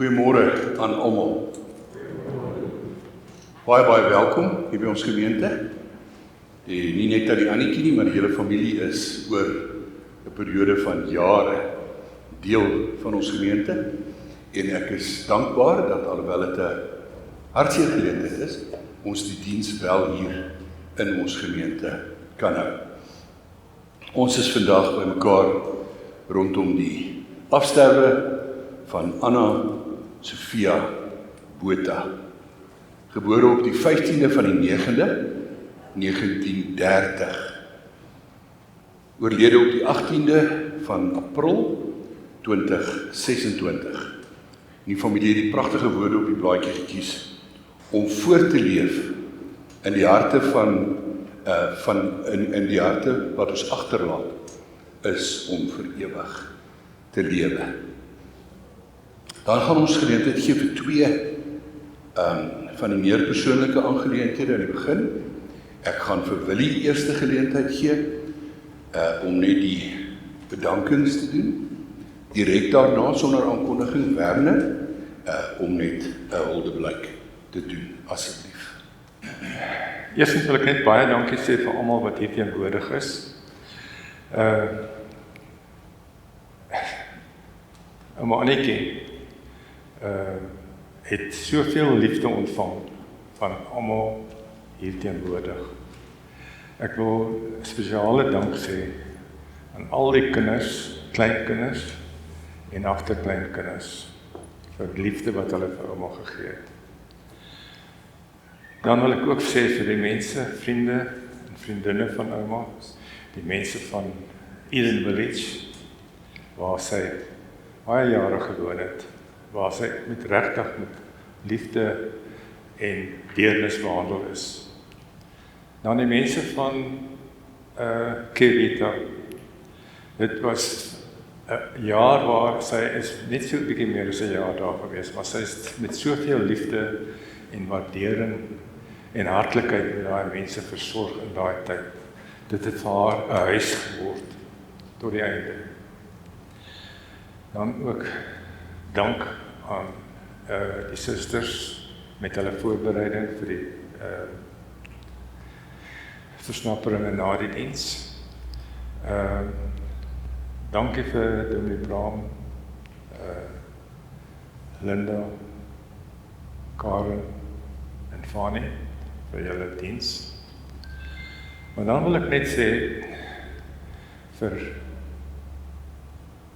Goeiemôre aan almal. Baie welkom hier by ons gemeente. Nie net aan die Annetjie nie, maar die hele familie is oor 'n periode van jare deel van ons gemeente. En ek is dankbaar dat alhoewel dit 'n hartseer geleentheid is, ons die diens wel hier in ons gemeente kan hou. Ons is vandag by mekaar rondom die afsterwe van Anna Sophia Botha, gebore op die 15de van die 9de, 1930, oorlede op die 18de van April 2026. Die familie het die pragtige woorde op die blaadjie gekies om voort te leef in die harte in die harte wat ons agterlaat is om vir ewig te lewe. Dan gaan ons geleentheid gee vir twee van die meer persoonlike aangeleenthede in die begin. Ek gaan vir Willie eerste geleentheid gee om net die bedankings te doen. Direk daarna sonder aankondiging Werner om net 'n huldeblyk te doen asseblief. Eerstens wil ek net baie dankie sê vir almal wat hier teenwoordig is. Ouma Annetjie het soveel liefde ontvang van almal hier teenwoordig. Ek wil spesiale dank sê aan al die kinders, kleinkinders en agterkleinkinders vir die liefde wat hulle vir ouma gegee het. Dan wil ek ook sê vir die mense, vriende en vriendinne van ouma, die mense van Eden Village, waar sy baie jare gewoon het, waar sy regtig met liefde en deernis behandel is. Dan die mense van Kevita, dit was 'n jaar waar sy is net so 'n bietjie meer as 'n jaar daar gewees, maar sy is met soveel liefde en waardering en hartlikheid met daai mense versorg in daai tyd. Dit het vir haar 'n huis geword tot die einde. Dan ook dank aan die susters met hulle voorbereiding vir die versnapperinge na die diens. Dankie vir Dominee Braam, Linda, Karen en Fanny vir julle diens. Maar dan wil ek net sê vir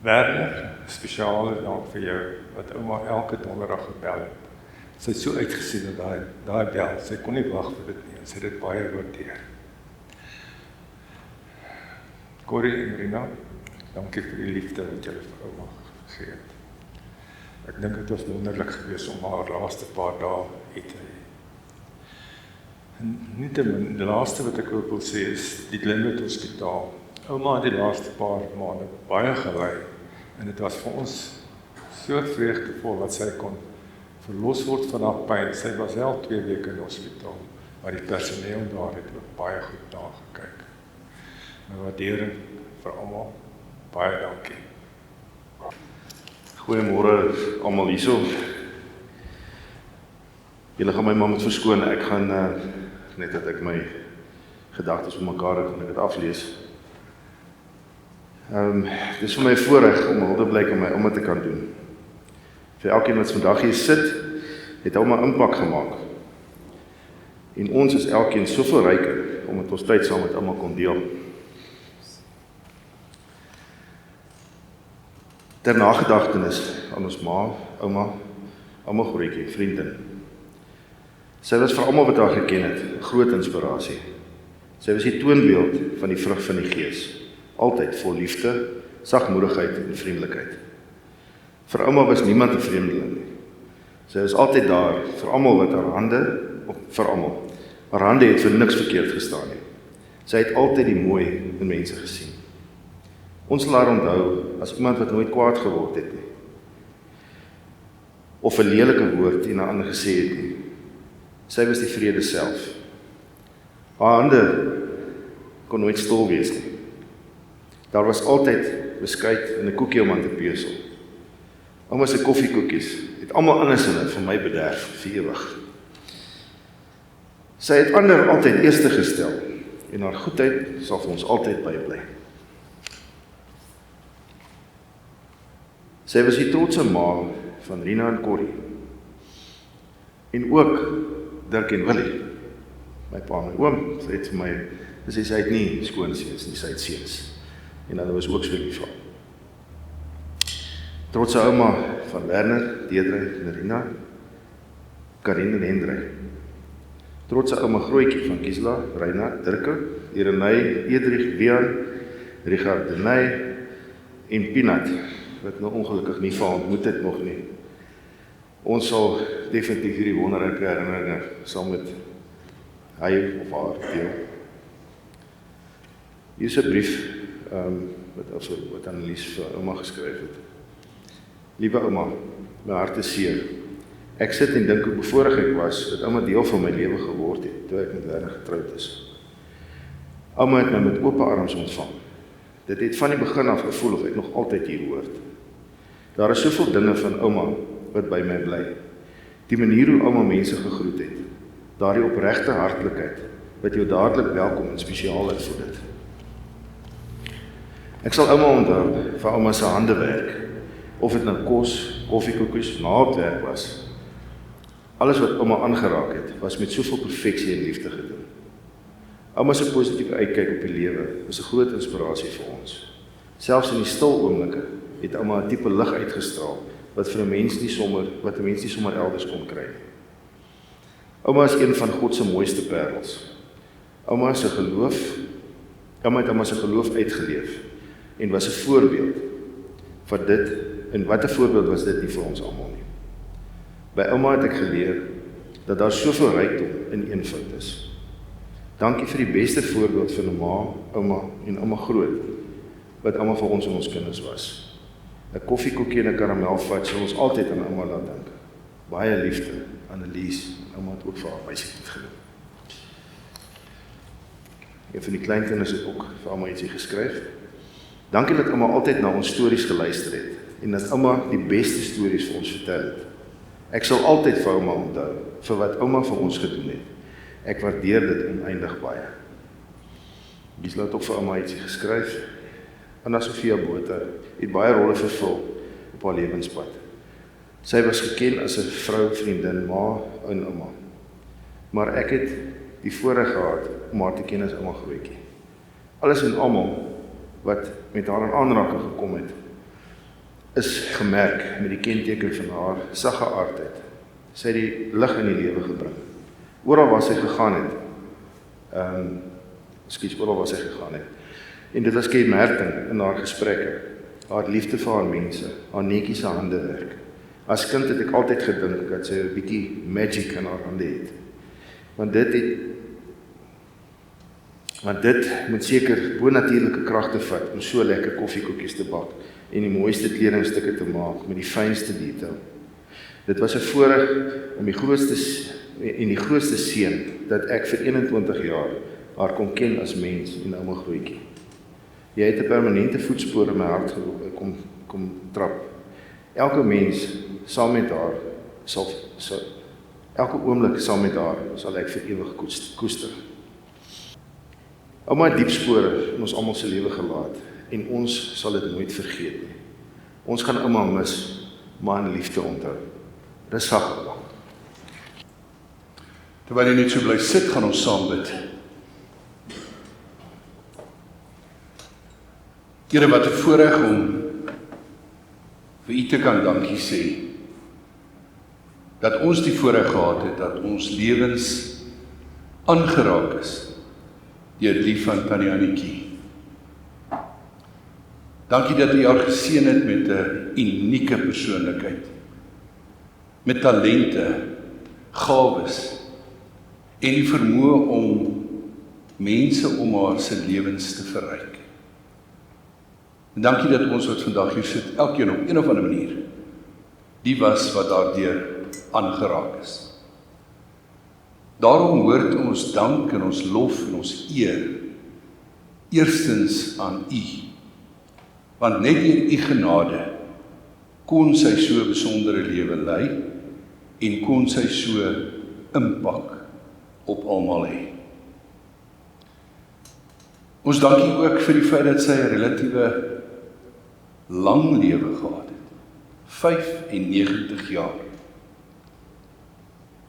Werner, spesiale dank vir jou, wat ouma elke donderdag gebel het. Sy het so uitgesien dat daai bel, sy kon nie wag vir dit nie, en sy het dit baie waardeer. Corrie en Rina, dankie vir die liefde wat julle vir ouma gegee het. Ek dink dit was wonderlik geweest om haar laaste paar dae hier te hê. En nietemin, die laaste wat ek ook wil sê is die Glenwood Hospitaal. Ouma het die laaste paar maande baie gelei en dit was vir ons so vreugdevol dat sy kon verlos word van haar pyn. Sy was al 2 weke in die hospitaal, maar die personeel daar het ook baie goed nagekyk. My waardering vir almal, baie dankie. Goeiemôre almal hierso. Julle gaan my maar moet verskoon, ek gaan net dat ek my gedagtes op mekaar het en ek dit aflees. Dit is vir my 'n voorreg om 'n huldeblyk aan my ouma te kan doen. Vir elkeen wat vandag hier sit, het ouma 'n impak gemaak. En ons is elkeen soveel ryker omdat ons tyd saam met ouma kon deel. Ter nagedagtenis aan ons ma, ouma Grootjie, vriendin. Sy was vir almal wat haar geken het 'n groot inspirasie. Sy was die toonbeeld van die vrug van die Gees, altyd vol liefde, sagmoedigheid en vriendelikheid. Vir ouma was niemand 'n vreemdeling nie. Sy was altyd daar vir almal wat haar hande, vir almal. Haar hande het vir niks verkeerd gestaan nie. Sy het altyd die mooi in mense gesien. Ons sal haar onthou as iemand wat nooit kwaad geword het nie, of 'n lelike woord teen 'n ander gesê het nie. Sy was die vrede self. Haar hande kon nooit stil wees nie. Daar was altyd beskuit en 'n koekie om aan te pesel. Ouma se koffiekoekies het almal anders in dit vir my bederf vir ewig. Sy het ander altyd eerste gestel en haar goedheid sal vir ons altyd bybly. Sy was die trotse ma van Rina en Corrie. En ook Dirk en Willie, my pa en my oom. Sy het vir my gesê sy het nie skoonseuns nie, sy het seuns. En hulle was ook so lief vir haar. Trotse ouma van Werner, Deidre en Rina, Karin en Hendrik. Trotse ouma grootjie van Gisela, Reinhard, Dirke, Irenay, Edrich, Wian, Richard Denay en Pinat, wat nou ongelukkig nie van ontmoet het nog nie. Ons sal definitief hierdie wonderlike herinneringe saam met hy of haar deel. Hier is 'n brief wat Annelies vir ouma geskryf het. Liewe ouma, my hart is seer. Ek sit en dink hoe bevoorreg ek was dat ouma deel van my lewe geword het toe ek met Werner getroud is. Ouma het my met oop arms ontvang. Dit het van die begin af gevoel of ek nog altyd hier hoort. Daar is soveel dinge van ouma wat by my bly. Die manier hoe ouma mense gegroet het, daardie opregte hartlikheid wat jou dadelik welkom en spesiaal uitvoer dit. Ek sal ouma onthou vir ouma se handewerk, of dit nou kos, koffiekoekies, naaldwerk was. Alles wat ouma aangeraak het, was met soveel perfeksie en liefde gedoen. Ouma se positiewe uitkyk op die lewe was 'n groot inspirasie vir ons. Selfs in die stil oomblikke het ouma 'n tipe lig uitgestraal wat 'n mens nie sommer elders kon kry nie. Ouma is een van God se mooiste parels. Ouma het ouma se geloof uitgeleef en was 'n voorbeeld van dit, en wat 'n voorbeeld was dit nie vir ons almal nie. By ouma het ek geleer dat daar soveel rykdom in eenvoud is. Dankie vir die beste voorbeeld van 'n ma, ouma en ouma groot, wat ouma vir ons en ons kinders was. 'n Koffiekoekie en 'n karamelvat sal ons altyd aan ouma laat dink. Baie liefde, Annelies, ouma het ook vir haar wysigheid gedoen. Een van die kleinkinders het ook vir ouma ietsie geskryf. Dankie dat ouma altyd na ons stories geluister het en dat ouma die beste stories vir ons vertel het. Ek sal altyd vir ouma onthou vir wat ouma vir ons gedoen het. Ek waardeer dit oneindig baie. Gisela het ook vir ouma ietsie geskryf. Anna Sofia Botha het baie rolle vervul op haar lewenspad. Sy was geken as 'n vrou, vriendin, ma en ouma. Maar ek het die voorreg gehad om haar te ken as ouma grootjie. Alles en almal wat met haar in aanraking gekom het, is gemerk met die kenteken van haar sagge aardheid. Sy het die lig in die lewe gebring. Oral waar sy gegaan het, en dit was kenmerkend in haar gesprekke, haar liefde vir haar mense, haar netjiese handewerk. As kind het ek altyd gedink dat sy 'n bietjie magic in haar hande het. Want dit moet seker bonatuurlike kragte vat om so lekker koffiekoekies te bak en die mooiste kledingstukke te maak met die fynste detail. Dit was 'n voorreg om die grootste seën dat ek vir 21 jaar haar kon ken as mens en ouma grootjie. Jy het 'n permanente voetspoor in my hart kom trap. Elke mens saam met haar elke oomblik saam met haar sal ek vir ewig koester. Ouma het diep spore in ons almal se lewe gelaat en ons sal dit nooit vergeet nie. Ons gaan ouma mis, maar in liefde onthou. Dis sag. Terwyl jy net so bly sit, gaan ons saam bid. Here, wat 'n voorreg om vir U te kan dankie sê, dat ons die voorreg gehad het, dat ons lewens aangeraak is deur die van Tannie Annetjie. Dankie dat U haar geseën het met 'n unieke persoonlikheid, met talente, gawes en die vermoë om mense om haar se lewens te verryk. En dankie dat ons wat vandag hier sit, elkeen op een of ander manier, die was wat daardeur aangeraak is. Daarom hoort ons dank en ons lof en ons eer eerstens aan U, want net deur U genade kon sy so 'n besondere lewe lei en kon sy so impak op almal hê. Ons dankie ook vir die feit dat sy 'n relatiewe lang lewe gehad het, 95 jaar.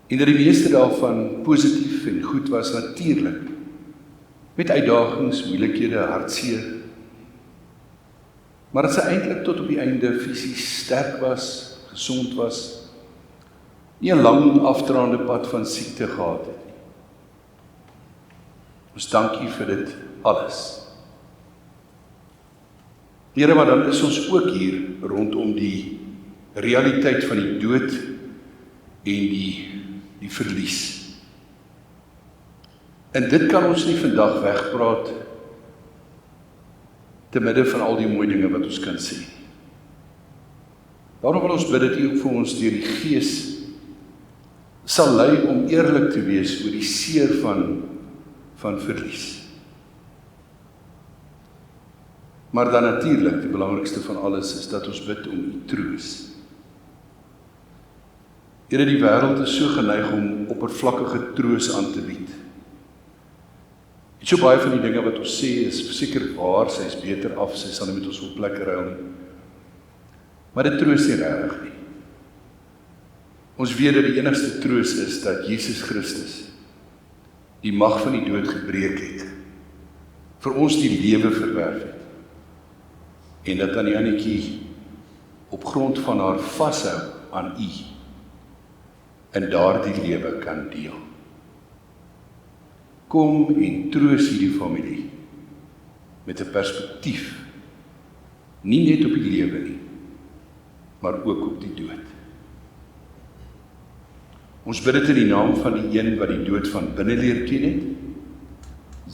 En dat die meeste daarvan positief en goed was natuurlik, met uitdagings, moeilikhede, hartseer, maar dat sy eintlik tot op die einde fisies sterk was, gesond was, nie 'n lang afdraande pad van siekte gehad het nie. Ons dankie vir dit alles. Here, maar dan is ons ook hier rondom die realiteit van die dood en die verlies. En dit kan ons nie vandag wegpraat te midde van al die mooi dinge wat ons kan sê. Daarom wil ons bid dat U ook vir ons deur die Gees sal lei om eerlik te wees oor die seer van verlies. Maar dan natuurlik, die belangrikste van alles is dat ons bid om U troos. Here, die wêreld is so geneig om oppervlakkige troos aan te bied. So baie van die dinge wat ons sê is seker waar, sy is beter af, sy sal nie met ons op plek ruil nie. Maar dit troos nie regtig nie. Ons weet dat die enigste troos is dat Jesus Christus die mag van die dood gebreek het, vir ons die lewe verwerf het, en dat aan die Annetjie op grond van haar vashou aan U, in daardie lewe kan deel. Kom en troos hierdie familie met 'n perspektief, nie net op die lewe nie, maar ook op die dood. Ons bid dit in die naam van die een wat die dood van binne leer ken het,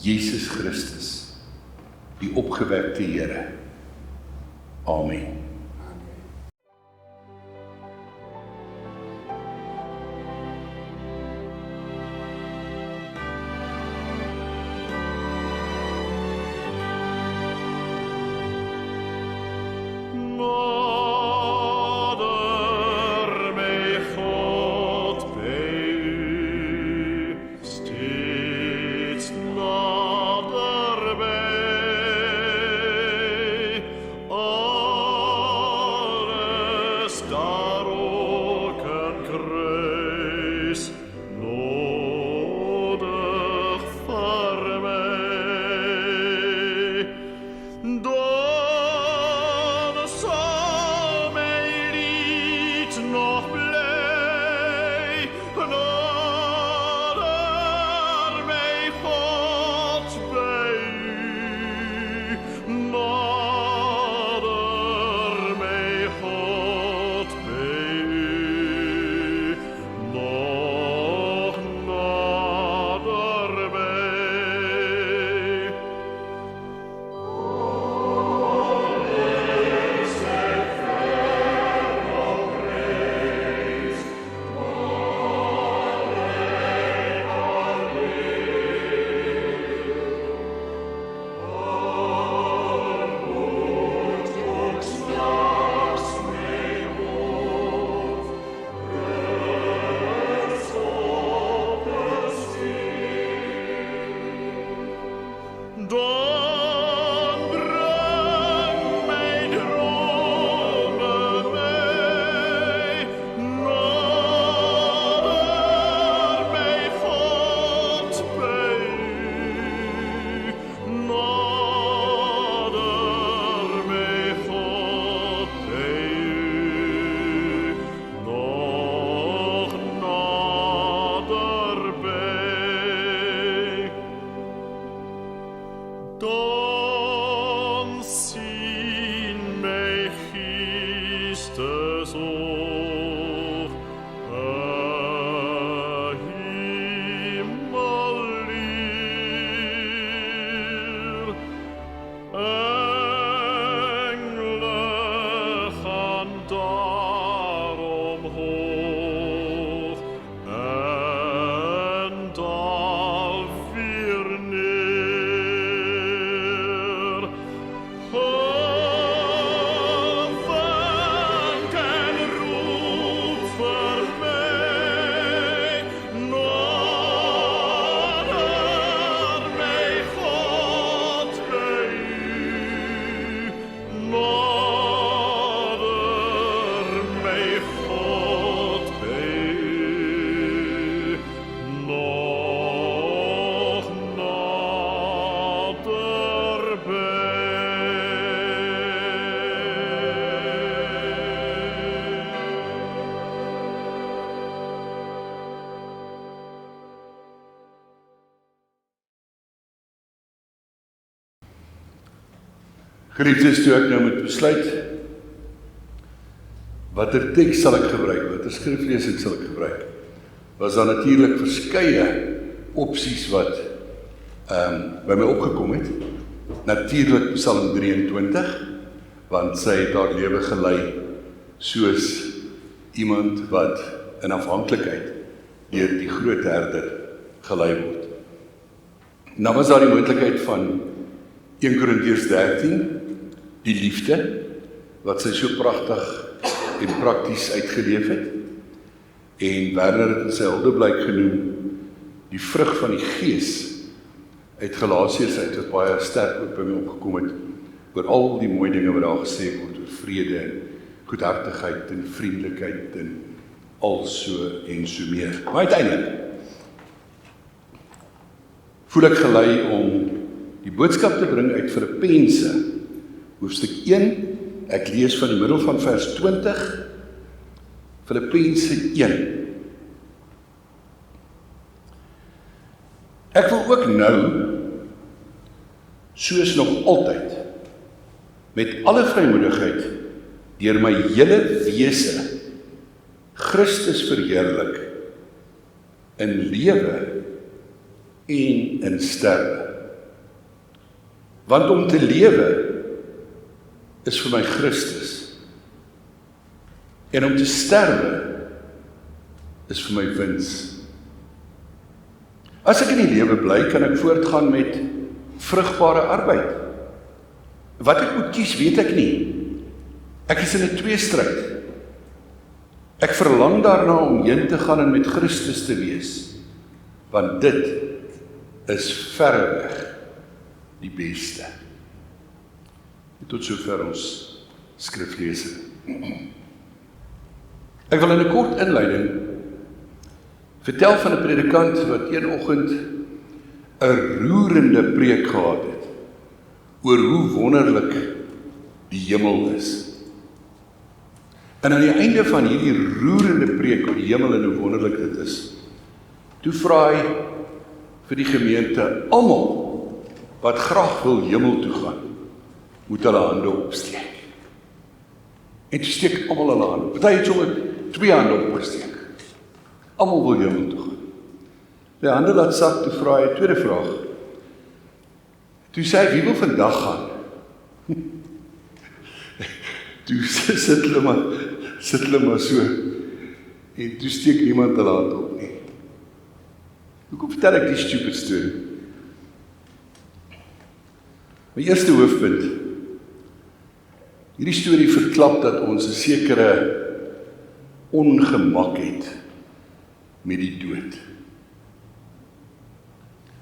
Jesus Christus, die opgewekte Here. Amen. Geliefdes, toe ek nou moet besluit, watter teks sal ek gebruik, watter skriflesing sal ek gebruik, was daar natuurlik verskeie opsies wat by my opgekom het. Natuurlik Psalm 23, want sy het haar lewe gelei soos iemand wat in afhanklikheid deur die groot herder gelei word. Nou was daar die moontlikheid van 1 Korintiërs 13, die liefde, wat sy so pragtig en prakties uitgeleef het, en Werner het in sy huldeblyk genoem, die vrug van die Gees, uit Galasiërs uit, wat baie sterk ook by my opgekom het, oor al die mooi dinge wat daar gesê word, oor vrede en goedhartigheid en vriendelikheid en al so en so meer. Maar uiteindelik voel ek gelei om die boodskap te bring uit Filippense, hoofstuk 1, ek lees van die middel van vers 20, Filippense 1. Ek wil ook nou, soos nog altyd, met alle vrymoedigheid, deur my hele wese, Christus verheerlik, in lewe en in sterwe. Want om te lewe is vir my Christus, en om te sterwe is vir my wins. As ek in die lewe bly, kan ek voortgaan met vrugbare arbeid. Wat ek moet kies, weet ek nie. Ek is in 'n tweestryd. Ek verlang daarna om heen te gaan en met Christus te wees, want dit is verreweg die beste. Tot sover ons skriflesing. Ek wil in 'n kort inleiding vertel van 'n predikant wat een oggend 'n roerende preek gehad het oor hoe wonderlik die hemel is. En aan die einde van hierdie roerende preek oor die hemel en hoe wonderlik dit is, toe vra hy vir die gemeente, almal wat graag wil hemel toe gaan, moet hulle hande opsteek. En toe steek almal hulle hande op. Party het sommer 2 hande opgesteek. Almal wil hemel toe gaan. Die hande laat sak, toe vra hy 'n tweede vraag. Toe sê hy, wie wil vandag gaan? Toe sit hulle maar so, en toe steek niemand hulle hand op nie. Hoekom vertel ek die stupid story? My eerste hoofpunt, hierdie storie verklap dat ons 'n sekere ongemak het met die dood.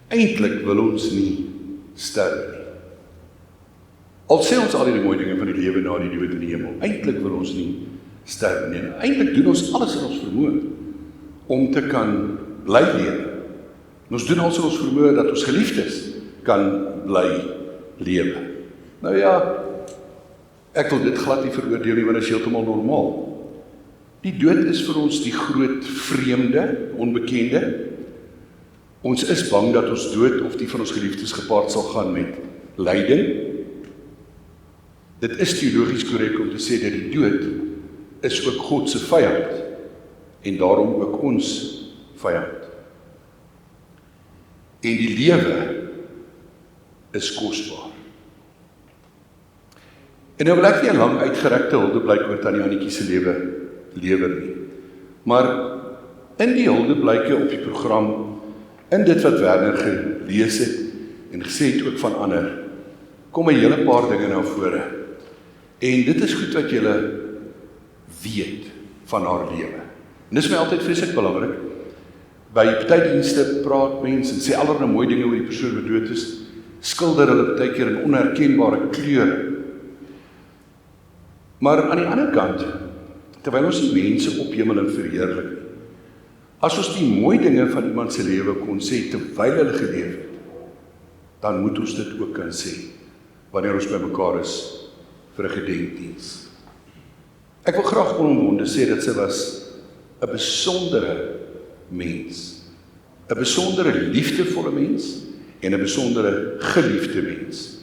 Eintlik wil ons nie sterf nie. Al sê ons al die mooi dinge van die lewe na die dood in die hemel, eintlik wil ons nie sterf nie. Eintlik doen ons alles in ons vermoë om te kan bly lewe. Ons doen alles in ons vermoë dat ons geliefdes kan bly lewe. Nou ja, ek wil dit glad nie veroordeel nie, want dit is heeltemal normaal. Die dood is vir ons die groot vreemde, onbekende. Ons is bang dat ons dood of die van ons geliefdes gepaard sal gaan met lyding. Dit is teologies korrek om te sê dat die dood is ook God se vyand en daarom ook ons vyand. En die lewe is kosbaar. En nou wil ek nie 'n lang uitgerekte huldeblyk oor Tannie Annetjie se lewe lewer nie. Maar in die huldeblyke op die program, in dit wat Werner gelees het en gesê het ook van ander, kom 'n hele paar dinge na vore. En dit is goed wat julle weet van haar lewe. En dis my altyd vreeslik belangrik. By partydienste praat mense en sê allerlei mooi dinge oor die persoon wat dood is, skilder hulle partykeer in onherkenbare kleure. Maar aan die ander kant, terwyl ons die mense op hemel en verheerlik nie, as ons die mooi dinge van iemand se lewe kon sê terwyl hulle geleef het, dan moet ons dit ook kan sê wanneer ons by mekaar is vir 'n gedenkdiens. Ek wil graag onomwonde sê dat sy was 'n besondere mens, 'n besondere liefdevolle mens en 'n besondere geliefde mens.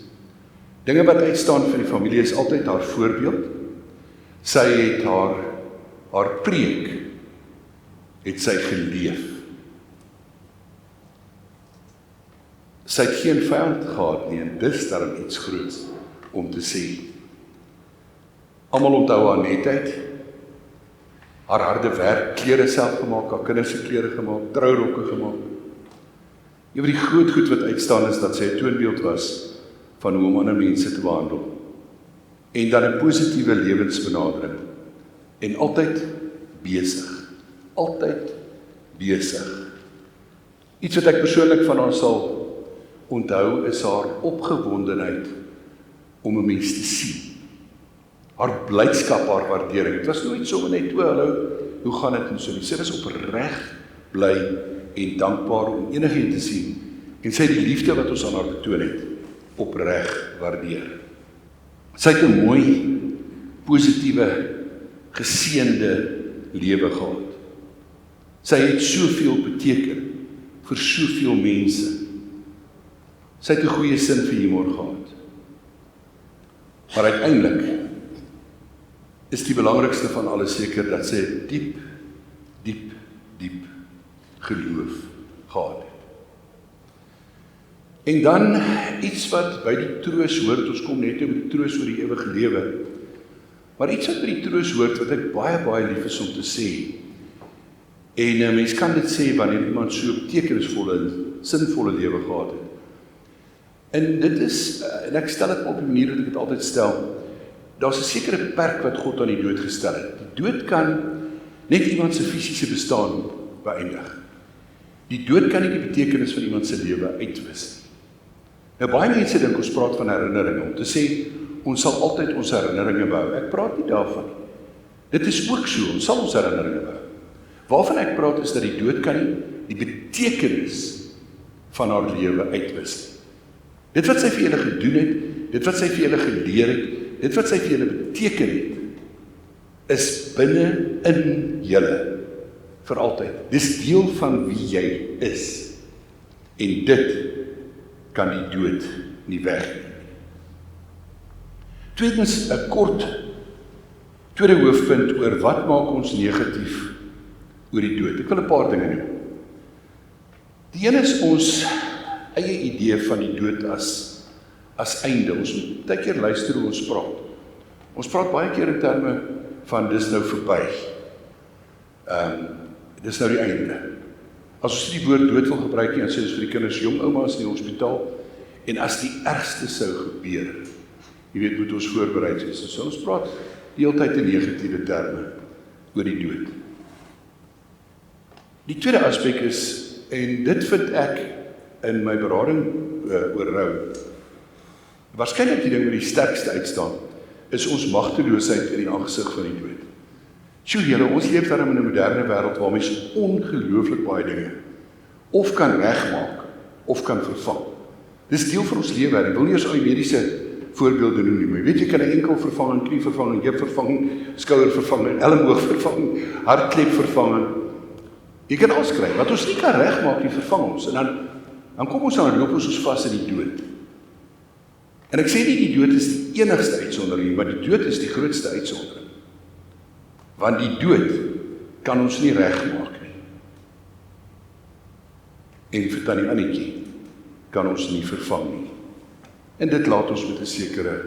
Dinge wat uitstaan vir die familie is altyd haar voorbeeld. Sy het haar preek, het sy geleef. Sy het geen vyand gehad nie, en dis daarom iets groots om te sê. Almal onthou haar netheid, haar harde werk, klere self gemaak, haar kinders se klere gemaak, trourokke gemaak. Een van die groot goed wat uitstaan is dat sy 'n toonbeeld was van hoe om ander mense te behandel. En dan 'n positiewe lewensbenadering. En altyd besig. Altyd besig. Iets wat ek persoonlik van haar sal onthou is haar opgewondenheid om 'n mens te sien. Haar blydskap, haar waardering. Het was nooit sommer net, hallo, hoe gaan dit en so nie. Sy was opreg bly en dankbaar om enigiemand te sien. En sy het die liefde wat ons aan haar betoon het, opreg waardeer. Sy het 'n mooi, positiewe, geseënde lewe gehad. Sy het soveel beteken vir soveel mense. Sy het 'n goeie sin vir humor gehad. Maar uiteindelik is die belangrikste van alles seker dat sy diep geloof gehad het. En dan iets wat by die troos hoort, ons kom net oor die troos oor die ewige lewe, maar iets wat by die troos hoort wat ek baie lief is om te sê, en mens kan dit sê wanneer iemand so betekenisvolle, sinvolle lewe gehad het. En dit is, en ek stel dit op die manier wat ek dit altyd stel, daar's 'n sekere perk wat God aan die dood gestel het. Die dood kan net iemand se fisiese bestaan beëindig. Die dood kan nie die betekenis van iemand se lewe uitwis nie. Nou baie mense dink ons praat van herinneringe, om te sê, ons sal altyd ons herinneringe behou. Ek praat nie daarvan. Dit is ook so, ons sal ons herinneringe behou. Waarvan ek praat is dat die dood kan nie die betekenis van haar lewe uitwis nie. Dit wat sy vir julle gedoen het, dit wat sy vir julle geleer het, dit wat sy vir julle beteken het, is binne in julle, vir altyd. Dis deel van wie jy is. En dit kan die dood nie wegneem. Tweedens, 'n kort tweede hoofpunt oor wat maak ons negatief oor die dood. Ek wil 'n paar dinge noem. Die een is ons eie idee van die dood as einde. Ons moet baie keer luister hoe ons praat. Ons praat baie keer in terme van dis nou verby. Dis nou die einde. As ons die woord dood wil gebruik nie, dan sê ons vir die kinders, jong ouma's in die hospitaal, en as die ergste sou gebeur, jy weet, moet ons voorbereid wees. So ons praat die hele tyd in negatiewe terme oor die dood. Die tweede aspek is, en dit vind ek in my berading oor rou, waarskynlik die ding wat die sterkste uitstaan, is ons magteloosheid in die aangesig van die dood. Sjoe julle, ons leef daarom in 'n moderne wêreld waar mens ongelooflik baie dinge of kan regmaak, of kan vervang. Dis deel van ons lewe, en ek wil nie eens al die mediese voorbeelde noem nie, maar weet jy kan 'n enkel vervang, knie vervang, heup vervang, skouer vervang, elmboog vervang, hartklep vervang. Jy kan alles kry, wat ons nie kan regmaak nie, vervang ons, en dan kom ons aan, loop ons vas in die dood. En ek sê nie die dood is die enigste uitsondering, maar die dood is die grootste uitsondering. Want die dood kan ons nie regmaak nie. En vir tannie Annetjie kan ons nie vervang nie. En dit laat ons met 'n sekere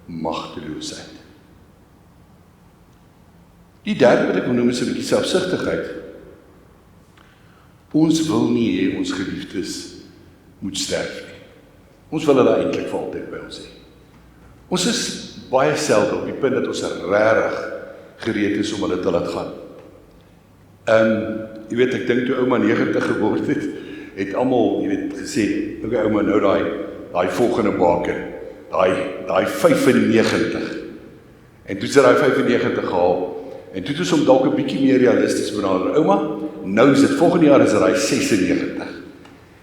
magteloosheid. Die derde wat ek wil noem is 'n bietjie selfsugtigheid. Ons wil nie hê ons geliefdes moet sterf nie. Ons wil hulle eintlik vir altyd by ons hê. Ons is baie selde op die punt dat ons regtig gereed is om hulle te laat gaan. Jy weet, ek dink toe ouma 90 geword het almal, jy weet, gesê, okay ouma, nou daai volgende baken, daai 95. En toe sy daai 95 gehaal, en toe het ons hom dalk 'n bietjie meer realisties benader. Ouma, nou is dit, volgende jaar is daai 96.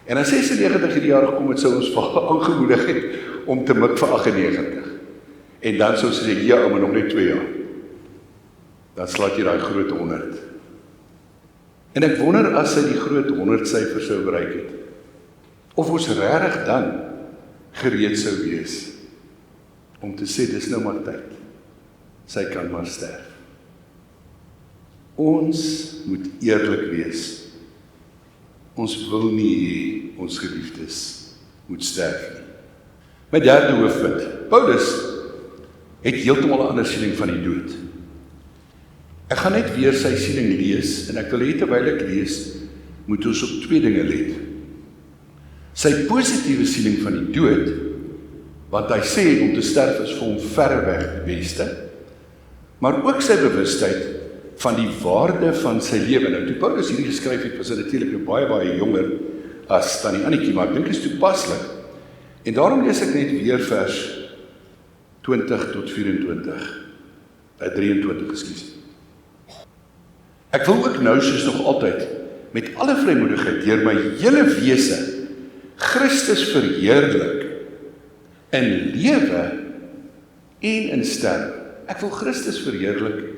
En as 96 hierdie jaar gekom het, sou ons aangemoedig het om te mik vir 98. En dan sou sy sê, ja ouma, nog net 2 jaar. Dan slaat jy daai groot 100. En ek wonder as sy die groot 100 syfer sou bereik het, of ons regtig dan gereed sou wees om te sê, dis nou maar tyd. Sy kan maar sterf. Ons moet eerlik wees. Ons wil nie hê ons geliefdes moet sterf nie. My derde hoofpunt. Paulus het heeltemal 'n ander siening van die dood. Ek gaan net weer sy siening lees, en ek wil hê terwyl ek lees, moet ons op twee dinge let. Sy positiewe siening van die dood, want hy sê om te sterf is vir hom verreweg die beste, maar ook sy bewustheid van die waarde van sy lewe. Nou, toe Paulus hierdie geskryf het, was hy natuurlik baie jonger as Tannie Annetjie, maar ek dink dit is toepaslik. En daarom lees ek net weer vers 20 tot 24, 23, ekskuus. Ek wil ook nou soos nog altyd, met alle vrymoedigheid, deur my hele wese, Christus verheerlik, in lewe en in sterwe. Ek wil Christus verheerlik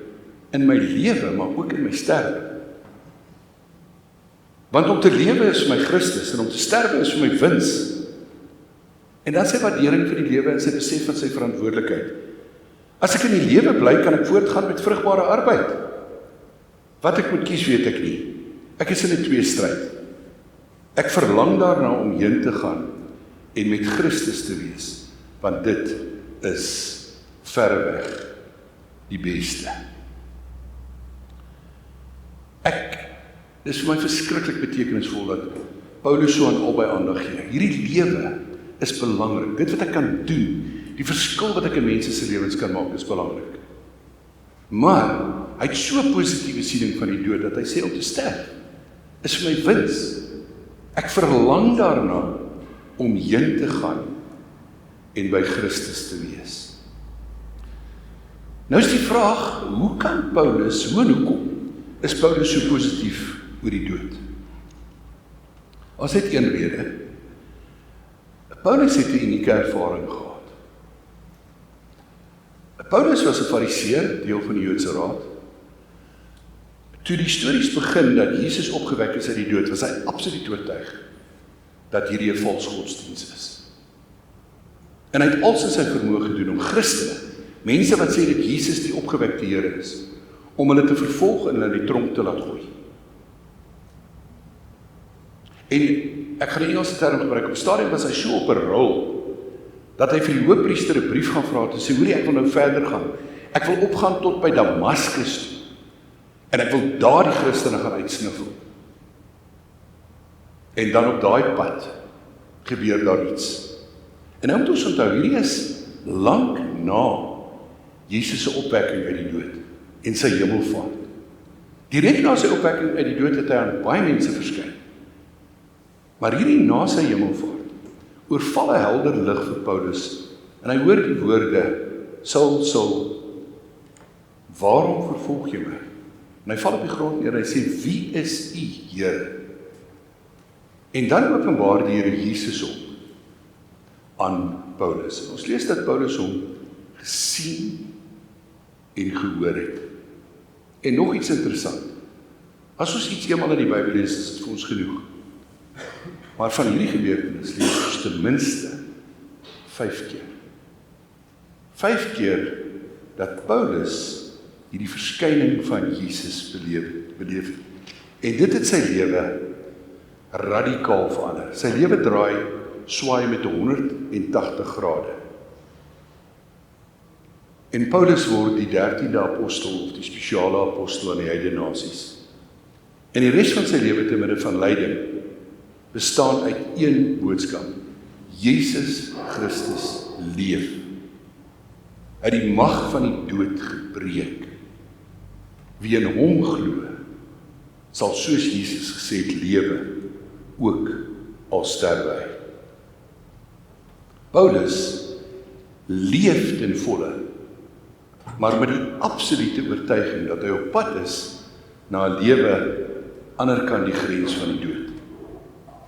in my lewe, maar ook in my sterwe. Want om te lewe is vir my Christus, en om te sterwe is vir my wins. En dan sy waardering vir die lewe en sy besef van sy verantwoordelikheid. As ek in die lewe bly, kan ek voortgaan met vrugbare arbeid. Wat ek moet kies, weet ek nie. Ek is in 'n tweestryd. Ek verlang daarna om heen te gaan en met Christus te wees, want dit is verreweg die beste. Dis vir my verskriklik betekenisvol dat Paulus so aan albei aandag gee. Hierdie lewe is belangrik. Dit wat ek kan doen, die verskil wat ek in mense se lewens kan maak, is belangrik. Maar hy het so 'n positiewe siening van die dood dat hy sê om te sterf is vir my wins. Ek verlang daarna om heen te gaan en by Christus te wees. Nou is die vraag, hoekom is Paulus so positief oor die dood? Ons het een rede. Paulus het 'n unieke ervaring gehad. Paulus was 'n fariseer, deel van die Joodse Raad. Toe die stories begin dat Jesus opgewek is uit die dood, was hy absoluut oortuig dat hierdie 'n vals godsdiens is. En hy het alles in sy vermoë gedoen om Christene, mense wat sê dat Jesus die opgewekte Here is, om hulle te vervolg en hulle in die tronk te laat gooi. En ek gaan die Engelse term gebruik, op 'n stadium was hy so op 'n rol, dat hy vir die hoofpriester 'n brief gaan vra te sê, hoorie, ek wil nou verder gaan. Ek wil opgaan tot by Damaskus toe. En ek wil daar die Christene gaan uitsniffel. En dan op daai pad gebeur daar iets. En nou moet ons onthou, hierdie is lank na Jesus se opwekking uit die dood en sy hemelvaart. Direk na sy opwekking uit die dood het hy aan baie mense verskyn. Maar hierdie na sy hemelvaart oorval 'n helder lig vir Paulus en hy hoor die woorde, Saul, Saul, waarom vervolg jy my? En hy val op die grond neer en hy sê, wie is u, Here? En dan openbaar die Here Jesus hom aan Paulus. En ons lees dat Paulus hom gesien en gehoor het. En nog iets interessant. As ons iets eenmaal in die Bybel lees, is dit vir ons genoeg. Maar van hierdie gebeurtenis lees ons ten minste 5 keer. 5 keer dat Paulus hierdie verskyning van Jesus beleef het. En dit het sy lewe radikaal verander. Sy lewe swaai met 180 grade. En Paulus word die 13de apostel of die spesiale apostel aan die heidene nasies. En die res van sy lewe te midde van lyding bestaan uit een boodskap. Jesus Christus leef. Hy het die mag van die dood gebreek. Wie in hom glo, sal soos Jesus gesê het lewe, ook al sterwe hy. Paulus leef ten volle, maar met die absolute oortuiging dat hy op pad is na 'n lewe anderkant die grens van die dood.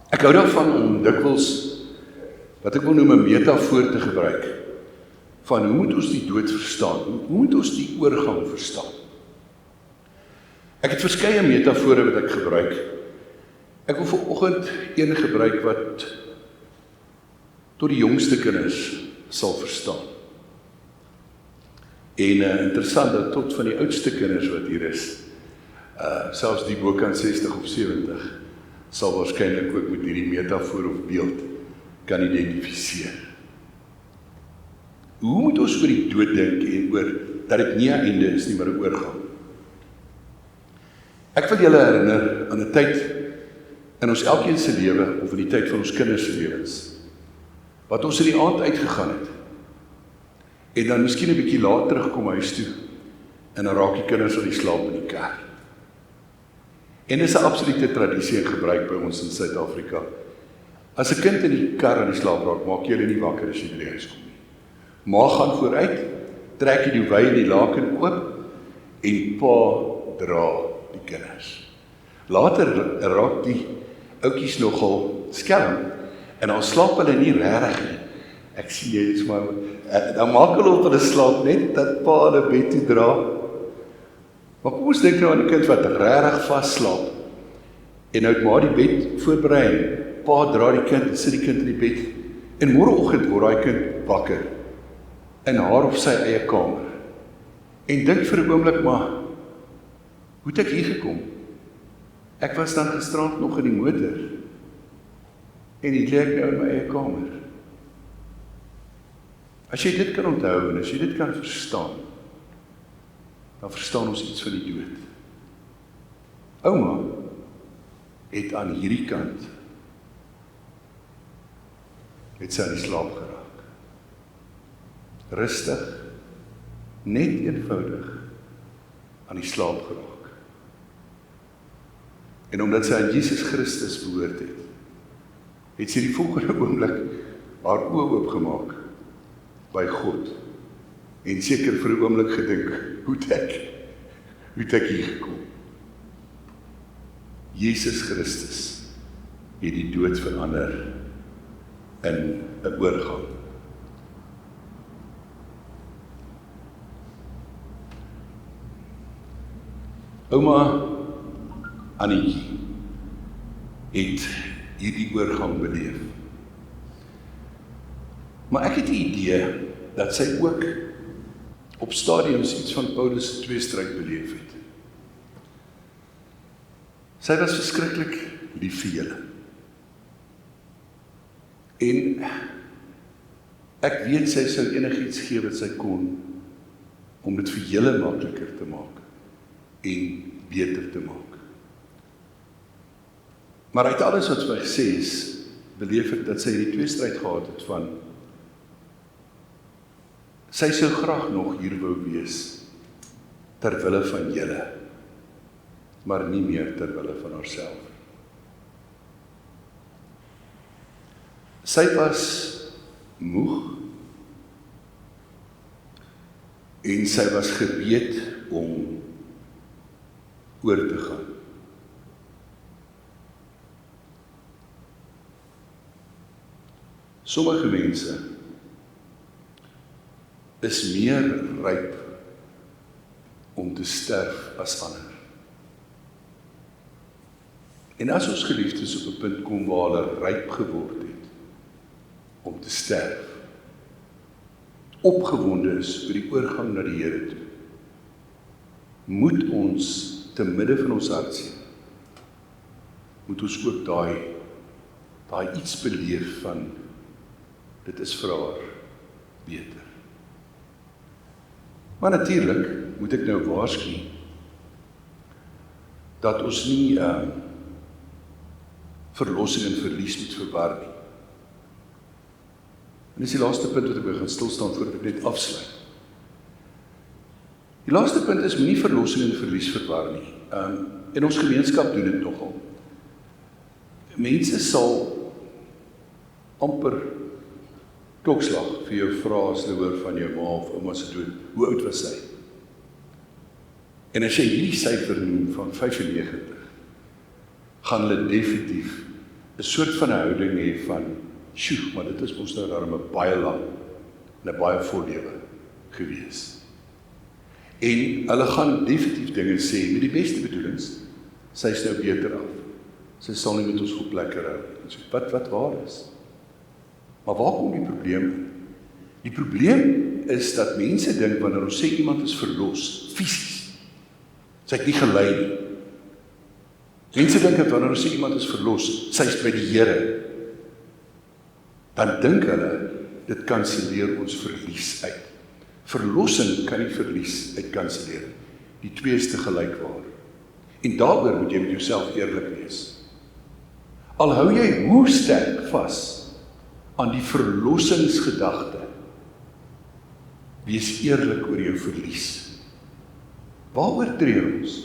Ek hou daarvan om dikwels wat ek wil noem 'n metafoor te gebruik van hoe moet ons die dood verstaan? Hoe moet ons die oorgang verstaan? Ek het verskeie metafore wat ek gebruik. Ek wil vanoggend een gebruik wat tot die jongste kinders sal verstaan. En interessant dat tot van die oudste kinders wat hier is, selfs die bokant 60 of 70, sal waarskynlik ook met hierdie metafoor of beeld kan identifiseer. Hoe moet ons oor die dood dink en oor dat dit nie 'n einde is nie, maar 'n oorgang? Ek wil julle herinner aan 'n tyd in ons elkeen se lewe, of in die tyd van ons kinders se lewens, wat ons in die aand uitgegaan het, en dan miskien 'n bietjie laat terugkom huis toe, en dan raak die kinders aan die slaap in die kar. En dis 'n absolute tradisie en gebruik by ons in Suid-Afrika. As 'n kind in die kar aan die slaap raak, maak jy hulle nie wakker as jy by die huis kom nie. Ma gaan vooruit, trek die duvet en die laken oop, en pa dra die kinders. Later raak die ouetjies nogal skelm, en dan slaap hulle nie regtig nie. Ek sien jy is maar, dan maak hulle op hulle slaap net, dat pa hulle bed toe dra. Maar kom ons dink nou aan die kind wat regtig vas slaap, en nou het ma die bed voorberei, en pa dra die kind, en sit die kind in die bed, en môreoggend word daai kind wakker, in haar of sy eie kamer, en dink vir 'n oomblik, maar, hoe het ek hier gekom? Ek was dan gisterand nog in die motor, en hier lê ek nou in my eie kamer. As jy dit kan onthou, en as jy dit kan verstaan, dan verstaan ons iets van die dood. Ouma het aan hierdie kant, het sy aan die slaap geraak. Rustig, net eenvoudig, aan die slaap geraak. En omdat sy aan Jesus Christus behoort het, het sy die volgende oomblik haar oë oopgemaak by God, en seker vir 'n oomblik gedink, hoe het ek hier gekom? Jesus Christus het die dood verander in 'n oorgang. Ouma Annetjie het hierdie oorgang beleef. Maar ek het die idee dat sy ook op stadiums iets van Paulus se tweestryd beleef het. Sy was verskriklik lief vir julle. En ek weet sy sou enigiets gee wat sy kon om dit vir julle makliker te maak en beter te maak. Maar uit alles wat sy gesê is, beleef ek dat sy die tweestryd gehad het van sy sou graag nog hier wou wees ter wille van julle, maar nie meer ter wille van haarself. Sy was moeg en sy was gereed om oor te gaan. Sommige mense is meer ryp om te sterf as ander. En as ons geliefdes op 'n punt kom waar hulle ryp geword het om te sterf, opgewonde is oor die oorgang na die Here toe, moet ons te midde van ons hartseer, moet ons ook daai iets beleef van dit is vir haar beter. Maar natuurlik moet ek nou waarsku dat ons nie verlossing en verlies moet verwar nie. En dis die laaste punt wat ek wil gaan stilstaan voordat ek net afsluit. Die laaste punt is moenie verlossing en verlies verwar nie. In ons gemeenskap doen dit nogal. Mense sal amper klokslag vir jou vra as hulle hoor van jou ma of ouma se dood. Hoe oud was sy? En as jy hierdie syfer noem van 95, gaan hulle definitief 'n soort van 'n houding hê van, sjoe, maar dit is ons nou daarom 'n baie lang en 'n baie vol lewe gewees. En hulle gaan definitief dinge sê met die beste bedoelings, sy is nou beter af. Sy sal nie met ons goed plekke hou. So, wat waar is? Maar waar kom die probleem in? Die probleem is dat mense dink wanneer ons sê iemand is verlos, fisies, sy het nie gelei nie. Mense dink dat wanneer ons sê iemand is verlos, sy is by die Here, dan dink hulle, dit kanselleer ons verlies uit. Verlossing kan nie verlies uit kanselleer. Die twee is te gelykwaar. En daaroor moet jy met jouself eerlik wees. Al hou jy hoe sterk vas aan die verlossingsgedagte, wees eerlik oor jou verlies. Waaroor treur ons?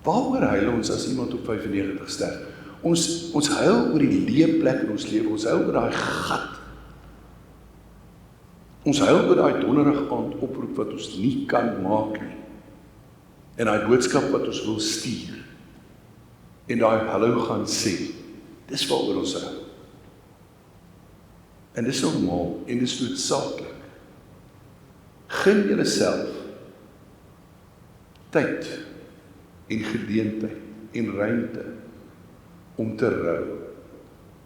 Waaroor huil ons as iemand op 95 sterf? Ons huil oor die leë plek in ons lewe, ons huil oor daai gat. Ons huil oor daai donderige aand oproep wat ons nie kan maak nie. En daai boodskap wat ons wil stuur. En daai hallo gaan sê. Dis waaroor ons huil. En dis normaal en dis noodsaaklik. Gun julleself tyd en geleentheid en ruimte om te rou,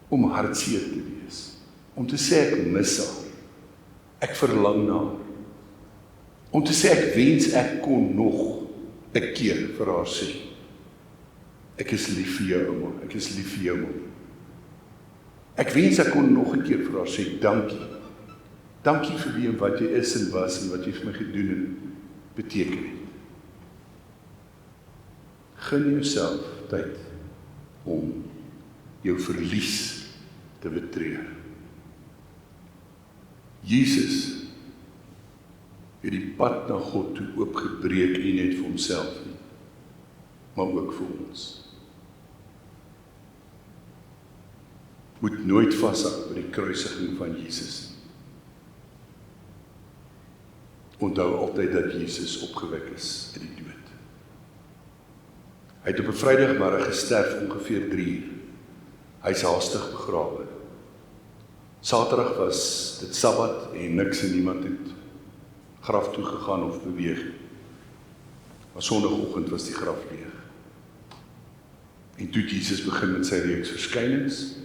om hartseer te wees, om te sê ek mis haar, ek verlang na haar, om te sê ek wens ek kon nog 'n keer vir haar sê, ek is lief vir jou ouma, ek is lief vir jou ouma. Ek wens ek kon nog 'n keer vir haar sê dankie. Dankie vir wie en wat jy is en was en wat jy vir my gedoen en beteken het. Gun jouself tyd om jou verlies te betreur. Jesus het die pad na God toe oopgebreek, nie net vir homself nie, maar ook vir ons. Moet nooit vashou by die kruisiging van Jesus. Onthou altyd dat Jesus opgewek is uit die dood. Hy het op 'n Vrydagmiddag gesterf ongeveer 3 uur. Hy is haastig begrawe. Saterdag was dit Sabbat en niks en niemand het graf toe gegaan of beweeg. Maar Sondagoggend was die graf leeg. En toe Jesus begin met sy reeks verskynings.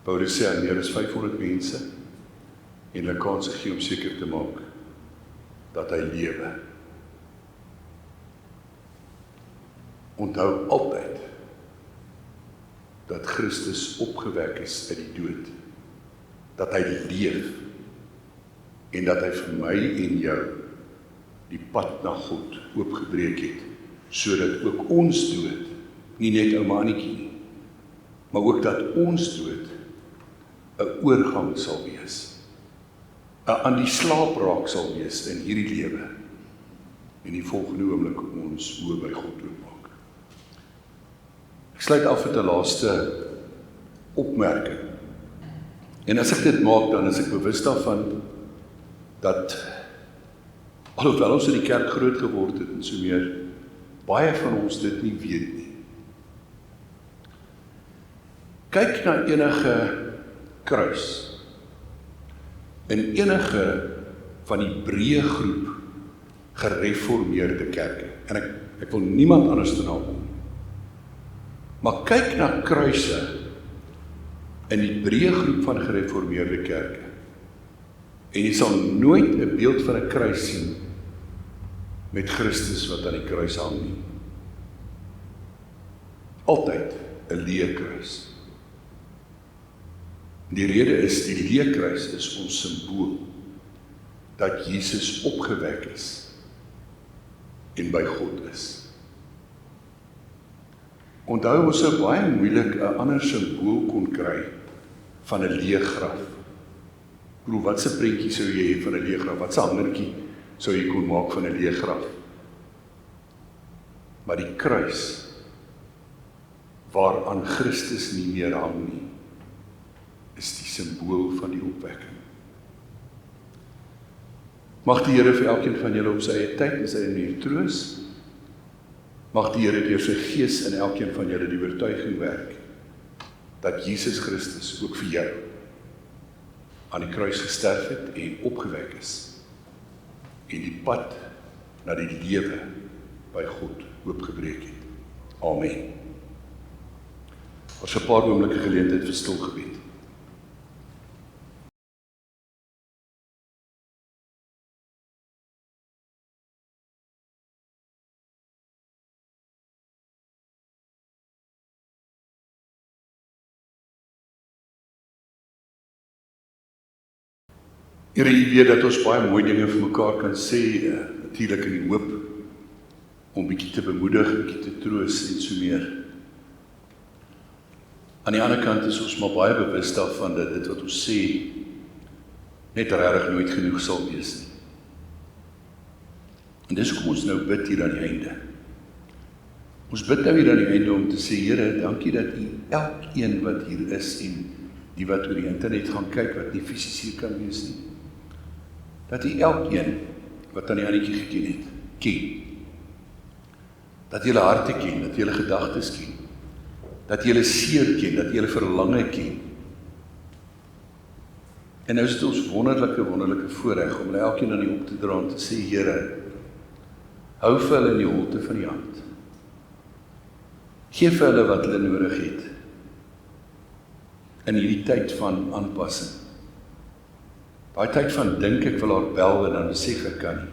Paulus sê meer as 500 mense en hulle kans gegee om seker te maak dat hy lewe. Onthou altyd dat Christus opgewek is uit die dood, dat hy leef en dat hy vir my en jou die pad na God oopgebreek het, sodat ook ons dood, nie net ouma Annetjie nie, maar ook dat ons dood 'n oorgang sal wees, 'n aan die slaap raak sal wees in hierdie lewe en die volgende oomblik ons oë by God oopmaak. Ek sluit af met 'n laaste opmerking. En as ek dit maak, dan is ek bewus daarvan dat alhoewel ons in die kerk groot geword het en so meer, baie van ons dit nie weet nie. Kyk na enige kruis in enige van die breë groep gereformeerde kerke. En ek wil niemand anders te naam kom. Maar kyk na kruise in die breë groep van gereformeerde kerke. En jy sal nooit 'n beeld van 'n kruis sien met Christus wat aan die kruis hang nie. Altyd 'n leë kruis. Die rede is, die leë kruis is ons simbool dat Jesus opgewek is en by God is. Onthou, ons sou baie moeilik 'n ander simbool kon kry van 'n leë graf. Ek bedoel, wat se prentjie sou jy hê van 'n leë graf? Wat se hangertjie sou jy kon maak van 'n leë graf? Maar die kruis waaraan Christus nie meer hang nie, is die simbool van die opwekking. Mag die Here vir elkeen van julle op sy eie tyd en sy manier troos. Mag die Here deur sy Gees in elkeen van julle die oortuiging werk dat Jesus Christus ook vir jou aan die kruis gesterf het en opgewek is en die pad na die lewe by God oopgebreek het. Amen. Ons 'n paar oomblikke geleentheid vir stil gebed. Here, U weet dat ons baie mooi dinge vir mekaar kan sê, natuurlik in die hoop om bietjie te bemoedig, bietjie te troos en so meer. Aan die ander kant is ons maar baie bewus daarvan dat dit wat ons sê net regtig nooit genoeg sal wees nie. En dis hoekom ons nou bid hier aan die einde. Ons bid nou hier aan die einde om te sê, Here, dankie dat U elkeen wat hier is en die wat oor die internet gaan kyk, wat nie fisies hier kan wees nie, dat U elkeen wat aan die Annetjie geken het, ken. Dat jy hulle harte ken, dat jy hulle gedagtes ken, dat jy hulle seer ken, dat jy hulle verlange ken. En nou is dit ons wonderlike voorreg om hulle elkeen aan U op te dra en te sê, Here, hou vir hulle in die holte van die hand. Geef vir hulle wat hulle nodig het in hierdie tyd van aanpassing. Daai tyd van dink ek wil haar bel en dan besef ek kan nie.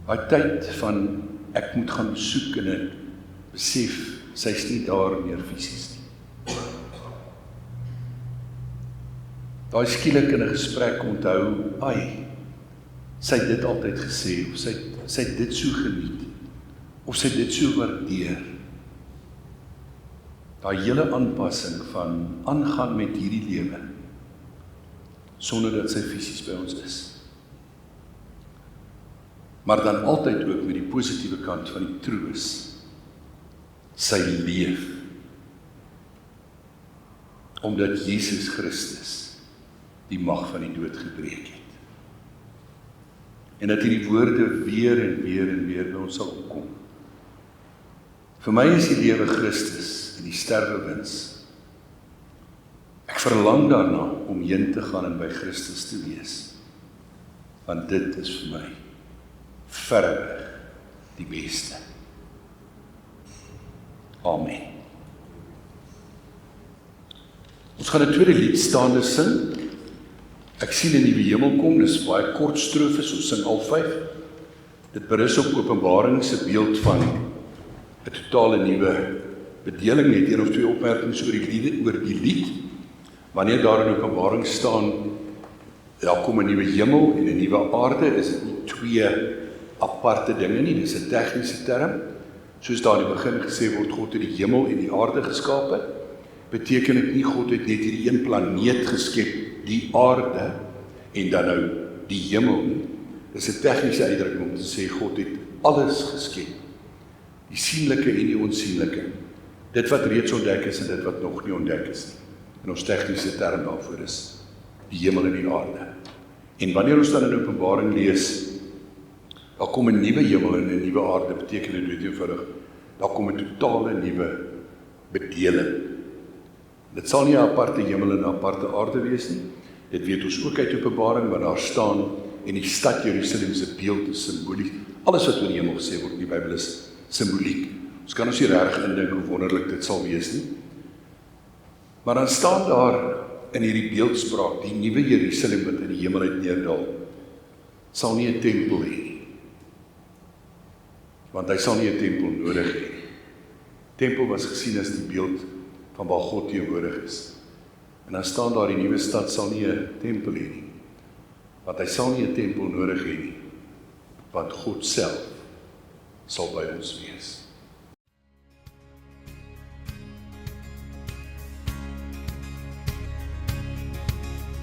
Daai tyd van ek moet gaan besoek en ek besef sy's nie daar meer fisies nie. Daai skielik in 'n gesprek onthou, ai, sy het dit altyd gesê, of sy het dit so geniet, of sy het dit so waardeer. Daai hele aanpassing van aangaan met hierdie lewe, sonder dat sy fisies by ons is. Maar dan altyd ook met die positiewe kant van die troos. Sy leef. Omdat Jesus Christus die mag van die dood gebreek het. En dat hierdie woorde weer en weer by ons sal opkom. Vir my is die lewe Christus en die sterwe wins. Ek verlang daarna om heen te gaan en by Christus te wees. Want dit is vir my verreweg die beste. Amen. Ons gaan 'n tweede lied staande sing. Ek sien 'n nuwe hemel kom, dis baie kort strofes, ons sing al 5. Dit berus op Openbaring se beeld van 'n totale nuwe bedeling. Net 1 of 2 opmerkings oor die lied. Wanneer daar in Openbaring staan, daar kom 'n nuwe hemel en 'n nuwe aarde, is dit nie 2 aparte dinge nie, dis 'n tegniese term. Soos daar in die begin gesê word, God het die hemel en die aarde geskape, beteken dit nie God het net hierdie een planeet geskep, die aarde, en dan nou die hemel nie. Dis 'n tegniese uitdrukking om te sê God het alles geskep. Die sienlike en die onsienlike. Dit wat reeds ontdek is en dit wat nog nie ontdek is nie. En ons tegniese term daarvoor is die hemel en die aarde. En wanneer ons dan in Openbaring lees, daar kom 'n nuwe hemel en 'n nuwe aarde, beteken dit dood eenvoudig, daar kom 'n totale nuwe bedeling. Dit sal nie 'n aparte hemel en 'n aparte aarde wees nie. Dit weet ons ook uit Openbaring, want daar staan, en die stad Jerusalem se beeld is simbolies. Alles wat oor die hemel gesê word in die Bybel is simboliek. Ons kan ons nie regtig indink hoe wonderlik dit sal wees nie. Maar dan staan daar in hierdie beeldspraak, die nuwe Jerusalem wat in die hemel uit neerdal, sal nie 'n tempel hê nie. Want hy sal nie 'n tempel nodig hê nie. Tempel was gesien as die beeld van waar God teenwoordig is. En dan staan daar, die nuwe stad sal nie 'n tempel hê nie. Want hy sal nie 'n tempel nodig hê nie. Want God self sal by ons wees.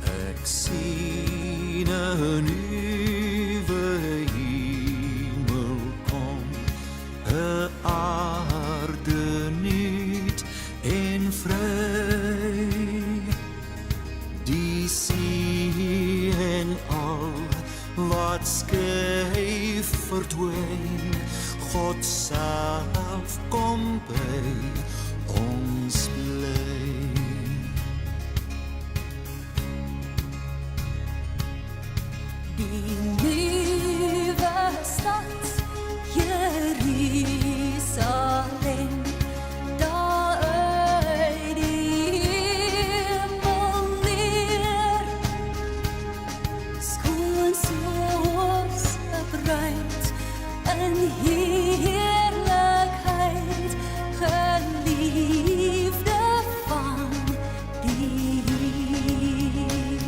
Ek sien 'n nuwe hemel kom, 'n aarde nuut en vry. Die see en al wat skei verdwyn, God self kom by ons bly. Die nuwe stad, Jerusalem, daar uit die hemel neer, skoon soos 'n bruid in heerlikheid, geliefde van die Heer.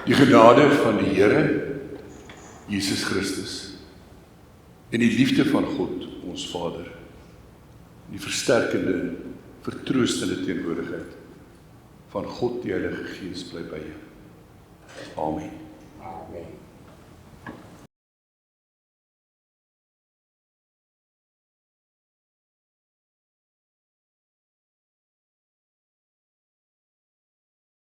Die genade van die Here Jesus Christus en die liefde van God, ons Vader, die versterkende, vertroostende teenwoordigheid van God die Heilige Gees bly by jou. Amen. Amen.